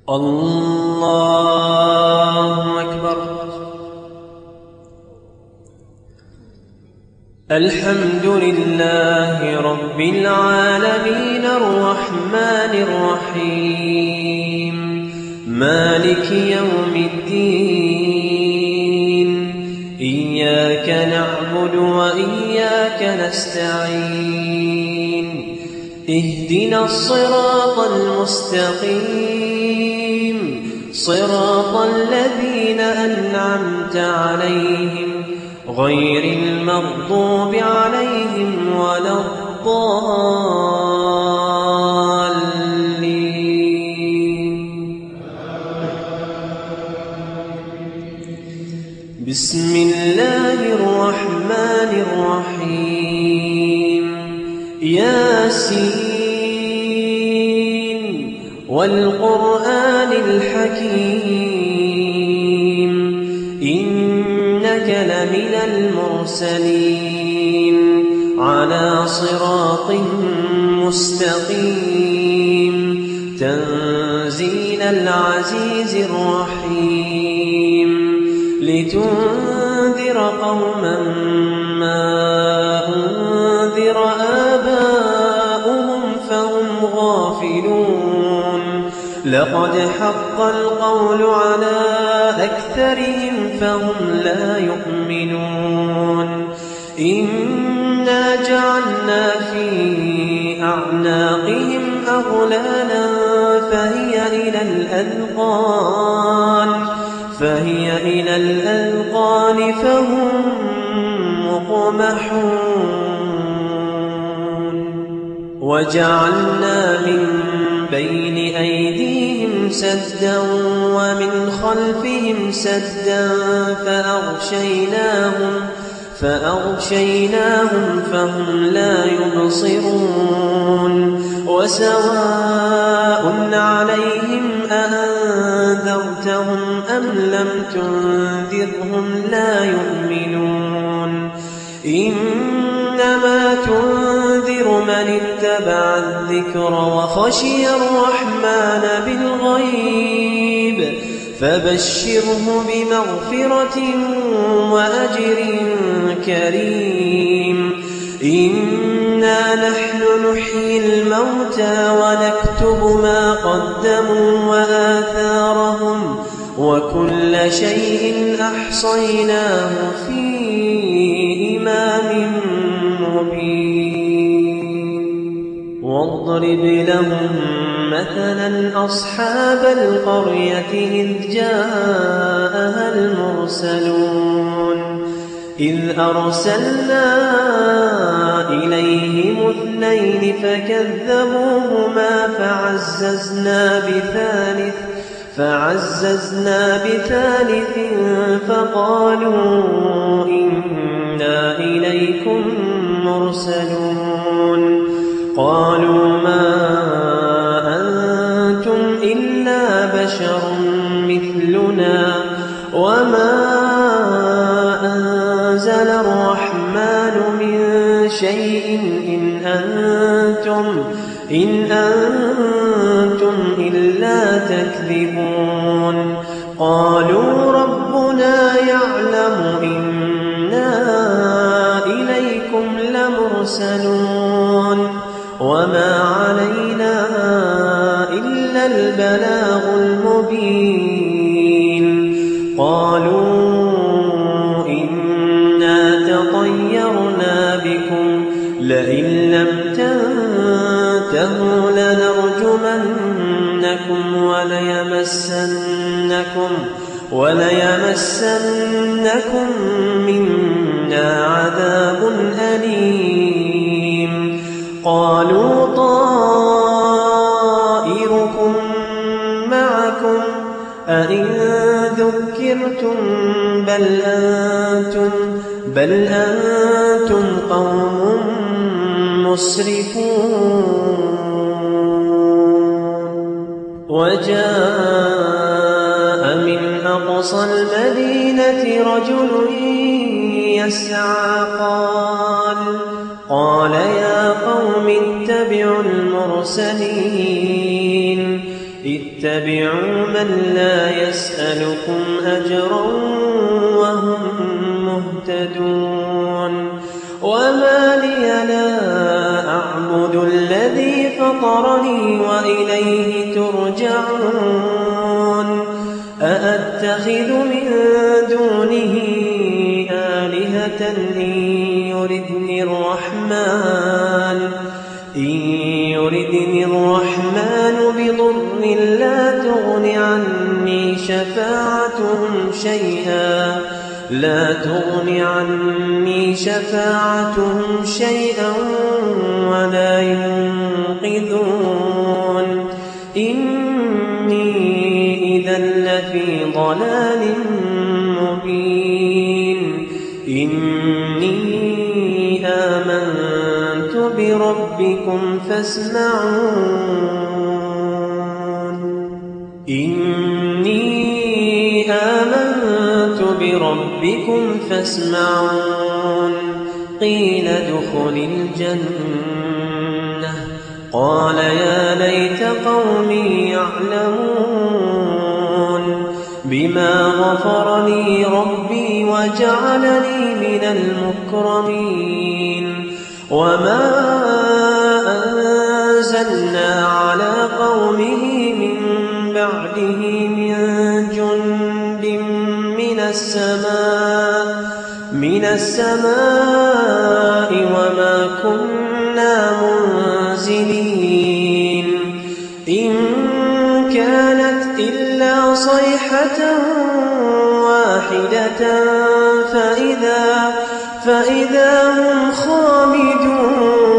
الله أكبر. الحمد لله رب العالمين الرحمن الرحيم مالك يوم الدين إياك نعبد وإياك نستعين اهدنا الصراط المستقيم صراط الذين أنعمت عليهم غير المغضوب عليهم ولا الضالين. بسم الله الرحمن الرحيم ياسين والقرآن الحكيم إنك لمن المرسلين على صراط مستقيم تنزيل العزيز الرحيم لتنذر قوما ما أنذر آباؤهم فهم غافلون لقد حق القول على أكثرهم فهم لا يؤمنون إنا جعلنا في أعناقهم أغلالا فهي إلى الأذقان فهم مقمحون وجعلنا من بين أيديهم سدا ومن خلفهم سدا فأغشيناهم فهم لا يبصرون وسواء عليهم أأنذرتهم أم لم تنذرهم لا يؤمنون إنما تنذر من اتبع الذكر وخشي الرحمن بالغيب فبشره بمغفرة وأجر كريم إنا نحن نحيي الموتى ونكتب ما قدموا وآثارهم وكل شيء أحصيناه في إمام مبين واضرب لهم مثلا أصحاب القرية إذ جاءها المرسلون إذ أرسلنا إليهم 2 فكذبوهما فعززنا بثالث فقالوا إنا إليكم مرسلون قالوا ما أنتم إلا بشر مثلنا وما أنزل الرحمن من شيء إن أنتم إلا تكذبون قالوا ربنا يعلم إنا إليكم لمرسلون وما علينا إلا البلاغ المبين قالوا إنا تطيرنا بكم لئن لم تنتهوا لنرجمنكم وليمسنكم منا عذاب أليم قالوا طائركم معكم أئن ذكرتم بل أنتم قوم مسرفون وجاء من أقصى المدينة رجل يسعى قال يا قوم اتبعوا المرسلين اتبعوا من لا يسألكم أجرا وهم مهتدون وما لي لا أعبد الذي فطرني وإليه ترجعون أأتخذ من دونه آلهة إن يردني الرحمن بضر لا تغن عني شفاعتهم شيئا ولا ينقذون إني إذا لفي ضلال مبين إني آمنت بربكم فاسمعون قيل ادخل الجنة قال يا ليت قومي يعلمون بما غفر لي ربي وجعلني من المكرمين وما أنزلنا على قومه من بعده من جند من السماء وما كنا منزلين إن كانت إلا صيحة واحدة فإذا هم خامدون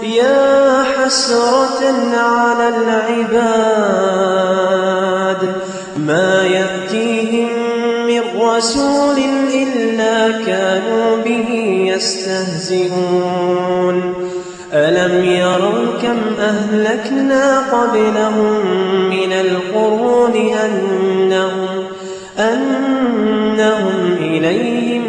يا حسرة على العباد ما يأتيهم من رسول إلا كانوا به يستهزئون ألم يروا كم أهلكنا قبلهم من القرون أنهم إليهم